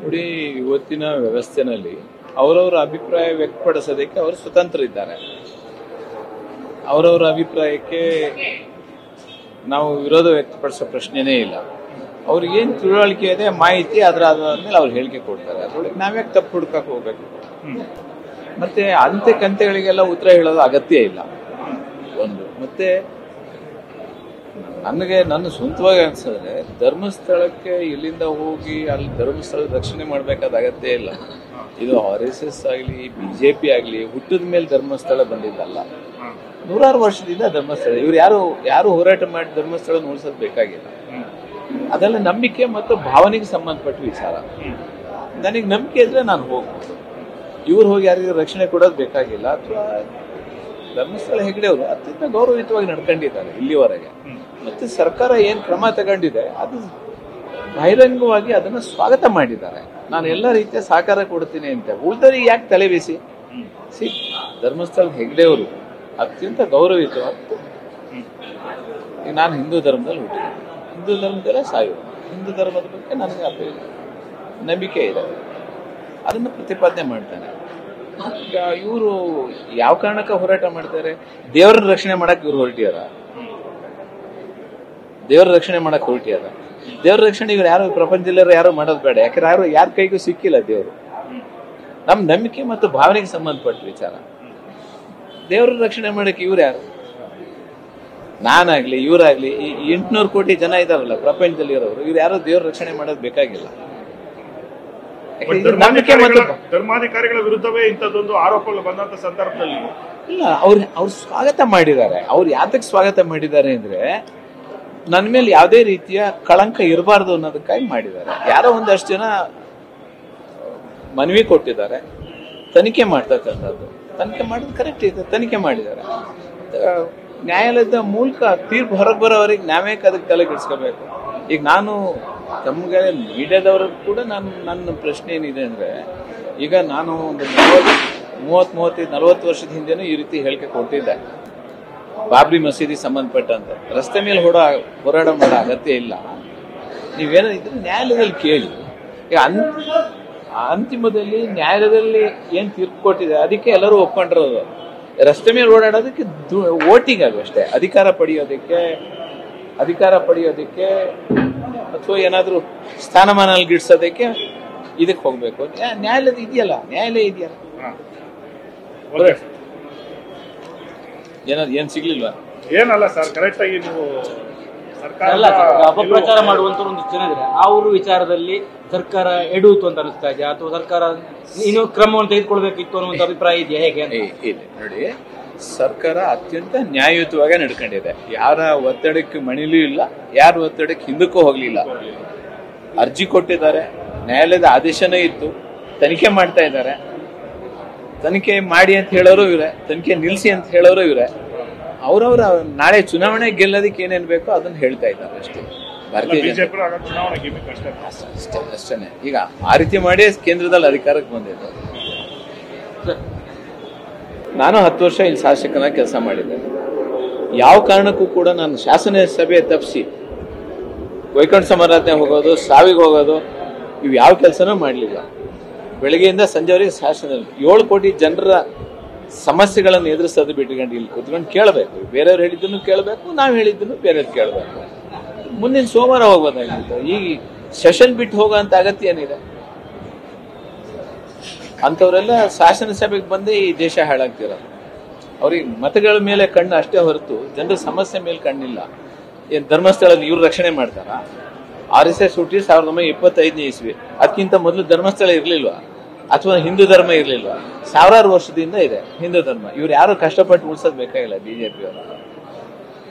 ನೋಡಿ, ಇವತ್ತಿನ ವ್ಯವಸ್ಥೆನಲ್ಲಿ ಅವರವರ ಅಭಿಪ್ರಾಯ ವ್ಯಕ್ತಪಡಿಸೋದಕ್ಕೆ ಅವರು ಸ್ವತಂತ್ರ ಇದ್ದಾರೆ. ಅವರವರ ಅಭಿಪ್ರಾಯಕ್ಕೆ ನಾವು ವಿರೋಧ ವ್ಯಕ್ತಪಡಿಸೋ ಪ್ರಶ್ನೆನೇ ಇಲ್ಲ. ಅವ್ರಿಗೇನು ತಿಳುವಳಿಕೆ ಇದೆ, ಮಾಹಿತಿ ಅದಾದ್ಮೇಲೆ ಅವ್ರು ಹೇಳಿಕೆ ಕೊಡ್ತಾರೆ. ಅದ್ರೊಳಗೆ ನಾವ್ಯಾಕೆ ತಪ್ಪು ಹುಡುಕಕ್ಕೆ ಹೋಗ್ಬೇಕು? ಮತ್ತೆ ಅಂತೆ ಕಂತೆಗಳಿಗೆಲ್ಲ ಉತ್ತರ ಹೇಳೋದು ಅಗತ್ಯ ಇಲ್ಲ. ಒಂದು ಮತ್ತೆ ನನ್ನ ಸ್ವಂತವಾಗಿ ಅನ್ಸಿದ್ರೆ ಧರ್ಮಸ್ಥಳಕ್ಕೆ ಇಲ್ಲಿಂದ ಹೋಗಿ ಅಲ್ಲಿ ಧರ್ಮಸ್ಥಳ ರಕ್ಷಣೆ ಮಾಡ್ಬೇಕಾದ ಅಗತ್ಯ ಇಲ್ಲ. ಇದು RSS ಆಗಲಿ BJP ಆಗಲಿ ಹುಟ್ಟಿದ ಮೇಲೆ ಧರ್ಮಸ್ಥಳ ಬಂದಿದ್ದಲ್ಲ. ನೂರಾರು ವರ್ಷದಿಂದ ಧರ್ಮಸ್ಥಳ ಇವ್ರು ಯಾರು ಹೋರಾಟ ಮಾಡಿ ಧರ್ಮಸ್ಥಳ ಉಳಿಸೋದು ಬೇಕಾಗಿಲ್ಲ. ಅದೆಲ್ಲ ನಂಬಿಕೆ ಮತ್ತು ಭಾವನೆಗೆ ಸಂಬಂಧಪಟ್ಟ ವಿಚಾರ. ನನಗೆ ನಂಬಿಕೆ ಇದ್ರೆ ನಾನು ಹೋಗ್ಬೋದು. ಇವ್ರು ಹೋಗಿ ಯಾರಿಗೂ ರಕ್ಷಣೆ ಕೊಡೋದು ಬೇಕಾಗಿಲ್ಲ. ಅಥವಾ ಧರ್ಮಸ್ಥಳ ಹೆಗ್ಡೆಯವರು ಅತ್ಯಂತ ಗೌರವಯುತವಾಗಿ ನಡ್ಕೊಂಡಿದ್ದಾರೆ ಇಲ್ಲಿವರೆಗೆ. ಮತ್ತೆ ಸರ್ಕಾರ ಏನ್ ಕ್ರಮ ತಗೊಂಡಿದೆ ಅದು ಬಹಿರಂಗವಾಗಿ ಅದನ್ನ ಸ್ವಾಗತ ಮಾಡಿದ್ದಾರೆ. ನಾನು ಎಲ್ಲ ರೀತಿಯ ಸಹಕಾರ ಕೊಡ್ತೀನಿ ಅಂತ. ಉಳಿದವರಿಗೆ ಯಾಕೆ ತಲೆ ಬೀಸಿ? ಧರ್ಮಸ್ಥಳ ಹೆಗ್ಡೆಯವರು ಅತ್ಯಂತ ಗೌರವಯುತವಾಗಿ, ಈಗ ನಾನು ಹಿಂದೂ ಧರ್ಮದಲ್ಲಿ ಹುಟ್ಟಿದ್ದೀನಿ, ಹಿಂದೂ ಧರ್ಮದಲ್ಲೇ ಸಾಯೋದು. ಹಿಂದೂ ಧರ್ಮದ ಬಗ್ಗೆ ನನಗೆ ನಂಬಿಕೆ ಇದೆ, ಅದನ್ನು ಪ್ರತಿಪಾದನೆ ಮಾಡ್ತಾನೆ. ಈಗ ಇವರು ಯಾವ ಕಾರಣಕ್ಕೆ ಹೋರಾಟ ಮಾಡ್ತಾರೆ? ದೇವರನ್ನ ರಕ್ಷಣೆ ಮಾಡಕ್ ಇವ್ರು ಹೊರಟಿಯಾರ? ದೇವರ ರಕ್ಷಣೆ ಮಾಡಕ್ ಹೊರಟಿಯಾರ? ದೇವರ ರಕ್ಷಣೆ ಇವ್ರು ಯಾರು ಪ್ರಪಂಚದಲ್ಲರೂ ಯಾರು ಮಾಡೋದು ಬೇಡ. ಯಾಕಂದ್ರೆ ಯಾರ ಕೈಗೂ ಸಿಕ್ಕಿಲ್ಲ ದೇವರು. ನಮ್ ನಂಬಿಕೆ ಮತ್ತು ಭಾವನೆಗೆ ಸಂಬಂಧಪಟ್ಟ ವಿಚಾರ. ದೇವರ ರಕ್ಷಣೆ ಮಾಡಕ್ಕೆ ಇವ್ರು ಯಾರು? ನಾನಾಗ್ಲಿ ಇವರಾಗ್ಲಿ ಈ 800 ಕೋಟಿ ಜನ ಇದಾರಲ್ಲ ಪ್ರಪಂಚದಲ್ಲಿ ಇರೋರು, ಇವ್ರು ಯಾರು ದೇವ್ರ ರಕ್ಷಣೆ ಮಾಡೋದು ಬೇಕಾಗಿಲ್ಲ. ಧರ್ಮಾಧಿಕಾರಿಗಳ ವಿರುದ್ಧವೇ ಇಂಥದ್ದೊಂದು ಆರೋಪಗಳು ಬಂದಂತ ಸಂದರ್ಭದಲ್ಲಿ ಇಲ್ಲ, ಅವ್ರು ಸ್ವಾಗತ ಮಾಡಿದ್ದಾರೆ. ಅವ್ರು ಯಾತಕ್ಕೆ ಸ್ವಾಗತ ಮಾಡಿದ್ದಾರೆ ಅಂದ್ರೆ ನನ್ನ ಮೇಲೆ ಯಾವುದೇ ರೀತಿಯ ಕಳಂಕ ಇರಬಾರ್ದು ಅನ್ನೋದಕ್ಕಾಗಿ ಮಾಡಿದ್ದಾರೆ. ಯಾರೋ ಒಂದಷ್ಟು ಜನ ಮನವಿ ಕೊಟ್ಟಿದ್ದಾರೆ, ತನಿಖೆ ಮಾಡ್ತಕ್ಕಂಥದ್ದು. ತನಿಖೆ ಮಾಡೋದು ಕರೆಕ್ಟ್ ಇದೆ, ತನಿಖೆ ಮಾಡಿದ್ದಾರೆ. ನ್ಯಾಯಾಲಯದ ಮೂಲಕ ತೀರ್ಪು ಹೊರಗೆ ಬರೋವರೆಗೆ ನಾವ್ಯಾಕೆ ಅದಕ್ಕೆ ತಲೆಗೆಡಿಸ್ಕೋಬೇಕು? ಈಗ ನಾನು ತಮಗೆ ಮೀಡಿಯಾದವರು ಕೂಡ ನನ್ನ ಪ್ರಶ್ನೆ ಏನಿದೆ ಅಂದ್ರೆ, ಈಗ ನಾನು ಒಂದು 30-40 ವರ್ಷದ ಹಿಂದೆನೂ ಈ ರೀತಿ ಹೇಳಿಕೆ ಕೊಟ್ಟಿದ್ದೆ. ಬಾಬ್ರಿ ಮಸೀದಿ ಸಂಬಂಧಪಟ್ಟಂತೆ ರಸ್ತೆ ಮೇಲೆ ಹೋರಾಟ ಮಾಡೋ ಅಗತ್ಯ ಇಲ್ಲ. ನೀವೇನೋ ಇದ್ರೆ ನ್ಯಾಯಾಲಯದಲ್ಲಿ ಕೇಳಿ. ಈಗ ಅಂತಿಮದಲ್ಲಿ ನ್ಯಾಯಾಲಯದಲ್ಲಿ ಏನ್ ತೀರ್ಪು ಕೊಟ್ಟಿದೆ ಅದಕ್ಕೆ ಎಲ್ಲರೂ ಒಪ್ಕೊಂಡಿರೋದು. ರಸ್ತೆ ಮೇಲೆ ಓಡಾಡೋದಕ್ಕೆ ವೋಟಿಂಗ್ ಆಗಷ್ಟೇ, ಅಧಿಕಾರ ಪಡೆಯೋದಕ್ಕೆ ಅಥವಾ ಏನಾದ್ರೂ ಸ್ಥಾನಮಾನ ಗಿಡ್ಸೋದಕ್ಕೆ ಇದಕ್ಕೆ ಹೋಗ್ಬೇಕು. ನ್ಯಾಯಾಲಯ ಇದೆಯಲ್ಲ. ಏನ್ ಸಿಗ್ಲಿಲ್ವಾ? ಏನಲ್ಲ ಸರ್, ಕರೆಕ್ಟ್ ಆಗಿ ನೀವು ಅಪಪ್ರಚಾರ ಮಾಡುವಂತ ಒಂದು ಜನ ಇದ್ರೆ ಅವ್ರ ವಿಚಾರದಲ್ಲಿ ಸರ್ಕಾರ ಎಡುವುದು ಅಂತ ಅನಿಸ್ತಾ ಇದೆಯಾ, ಅಥವಾ ಸರ್ಕಾರ ಇನ್ನೂ ಕ್ರಮವನ್ನು ತೆಗೆದುಕೊಳ್ಬೇಕಿತ್ತು ಅನ್ನುವಂತ ಅಭಿಪ್ರಾಯ ಇದೆಯಾ? ಹೇಗೆ ಇಲ್ಲ ನೋಡಿ, ಸರ್ಕಾರ ಅತ್ಯಂತ ನ್ಯಾಯಯುತವಾಗಿ ನಡ್ಕೊಂಡಿದೆ. ಯಾರ ಒತ್ತಡಕ್ಕೆ ಮಣಿಲೂ ಇಲ್ಲ, ಯಾರ ಒತ್ತಡಕ್ಕೆ ಹಿಂದಕ್ಕೂ ಹೋಗ್ಲಿಲ್ಲ. ಅರ್ಜಿ ಕೊಟ್ಟಿದ್ದಾರೆ, ನ್ಯಾಯಾಲಯದ ಆದೇಶನೇ ಇತ್ತು, ತನಿಖೆ ಮಾಡ್ತಾ ಇದ್ದಾರೆ. ತನಿಖೆ ಮಾಡಿ ಅಂತ ಹೇಳೋರು ಇವರೇ, ತನಿಖೆ ನಿಲ್ಲಿಸಿ ಅಂತ ಹೇಳೋರು ಇವರೇ. ಅವ್ರವ್ರ ನಾಳೆ ಚುನಾವಣೆ ಗೆಲ್ಲೋದಕ್ಕೆ ಏನೇನ್ ಬೇಕೋ ಅದನ್ನ ಹೇಳ್ತಾ ಇದ್ದಾರೆ ಅಷ್ಟೇ. ಭಾರತೀಯ ಅಷ್ಟೇನೆ. ಈಗ ಆ ರೀತಿ ಮಾಡಿ ಕೇಂದ್ರದಲ್ಲಿ ಅಧಿಕಾರಕ್ಕೆ ಬಂದಿದ್ದೆ. ನಾನು 10 ವರ್ಷ ಇಲ್ಲಿ ಶಾಸಕನಾಗಿ ಕೆಲಸ ಮಾಡಿದ್ದೇನೆ. ಯಾವ ಕಾರಣಕ್ಕೂ ಕೂಡ ನಾನು ಶಾಸನ ಸಭೆ ತಪ್ಪಿಸಿ ವೈಕುಂಠ ಸಮಾರಾಧನೆ ಹೋಗೋದು, ಸಾವಿಗೆ ಹೋಗೋದು, ಇವು ಯಾವ ಕೆಲಸನೂ ಮಾಡಲಿಲ್ಲ. ಬೆಳಗ್ಗೆಯಿಂದ ಸಂಜೆವರೆಗೆ ಶಾಸನದಲ್ಲಿ 7 ಕೋಟಿ ಜನರ ಸಮಸ್ಯೆಗಳನ್ನು ಎದುರಿಸೋದು ಬಿಟ್ಕೊಂಡು ಇಲ್ಲಿ ಕೂತ್ಕೊಂಡು ಕೇಳಬೇಕು. ಬೇರೆಯವ್ರು ಹೇಳಿದ್ದನ್ನು ಕೇಳಬೇಕು, ನಾವು ಹೇಳಿದ್ದನ್ನು ಬೇರೆಯವ್ರು ಕೇಳಬೇಕು. ಮುಂದಿನ ಸೋಮವಾರ ಹೋಗ್ಬೋದಾಗಿತ್ತು. ಈಗ ಸೆಷನ್ ಬಿಟ್ಟು ಹೋಗೋ ಅಂತ ಅಗತ್ಯ ಏನಿದೆ? ಅಂಥವರೆಲ್ಲ ಶಾಸನ ಸಭೆಗೆ ಬಂದೇ ಈ ದೇಶ ಹಾಳಾಗ್ತಿರೋದು. ಅವ್ರಿಗೆ ಮತಗಳ ಮೇಲೆ ಕಣ್ಣು ಅಷ್ಟೇ ಹೊರತು ಜನರ ಸಮಸ್ಯೆ ಮೇಲೆ ಕಣ್ಣಿಲ್ಲ. ಏನ್ ಧರ್ಮಸ್ಥಳದಲ್ಲಿ ಇವ್ರು ರಕ್ಷಣೆ ಮಾಡ್ತಾರ? RSS ಹುಟ್ಟಿ 1925ನೇ ಇಸ್ವಿ. ಅದಕ್ಕಿಂತ ಮೊದಲು ಧರ್ಮಸ್ಥಳ ಇರ್ಲಿಲ್ವಾ? ಅಥವಾ ಹಿಂದೂ ಧರ್ಮ ಇರ್ಲಿಲ್ವಾ? ಸಾವಿರಾರು ವರ್ಷದಿಂದ ಇದೆ ಹಿಂದೂ ಧರ್ಮ. ಇವ್ರು ಯಾರು ಕಷ್ಟಪಟ್ಟು ಉಳಿಸೋದ್ ಬೇಕಾಗಿಲ್ಲ. BJP ಅವರು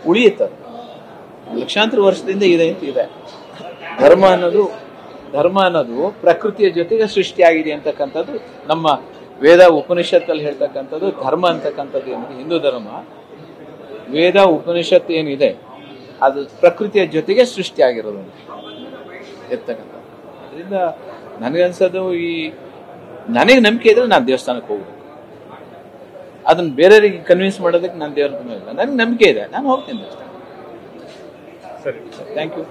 ಉಳಿಯುತ್ತ ಲಕ್ಷಾಂತರ ವರ್ಷದಿಂದ ಇದೆ. ಧರ್ಮ ಅನ್ನೋದು ಪ್ರಕೃತಿಯ ಜೊತೆಗೆ ಸೃಷ್ಟಿಯಾಗಿದೆ ಅಂತಕ್ಕಂಥದ್ದು ನಮ್ಮ ವೇದ ಉಪನಿಷತ್ತಲ್ಲಿ ಹೇಳ್ತಕ್ಕಂಥದ್ದು. ಧರ್ಮ ಅಂತಕ್ಕಂಥದ್ದು ಏನಿದೆ, ಹಿಂದೂ ಧರ್ಮ, ವೇದ ಉಪನಿಷತ್ತು ಏನಿದೆ ಅದು ಪ್ರಕೃತಿಯ ಜೊತೆಗೆ ಸೃಷ್ಟಿಯಾಗಿರೋದು ಇರ್ತಕ್ಕಂಥ. ಅದರಿಂದ ನನಗನ್ಸೋದು ನನಗೆ ನಂಬಿಕೆ ಇದ್ರೆ ನಾನು ದೇವಸ್ಥಾನಕ್ಕೆ ಹೋಗ್ಬೇಕು. ಅದನ್ನ ಬೇರೆಯವರಿಗೆ ಕನ್ವಿನ್ಸ್ ಮಾಡೋದಕ್ಕೆ ನಾನು ದೇವರ ಇಲ್ಲ. ನನಗೆ ನಂಬಿಕೆ ಇದೆ, ನಾನು ಹೋಗ್ತೀನಿ ಅಷ್ಟೇ. ಸರಿ, ಥ್ಯಾಂಕ್ ಯು.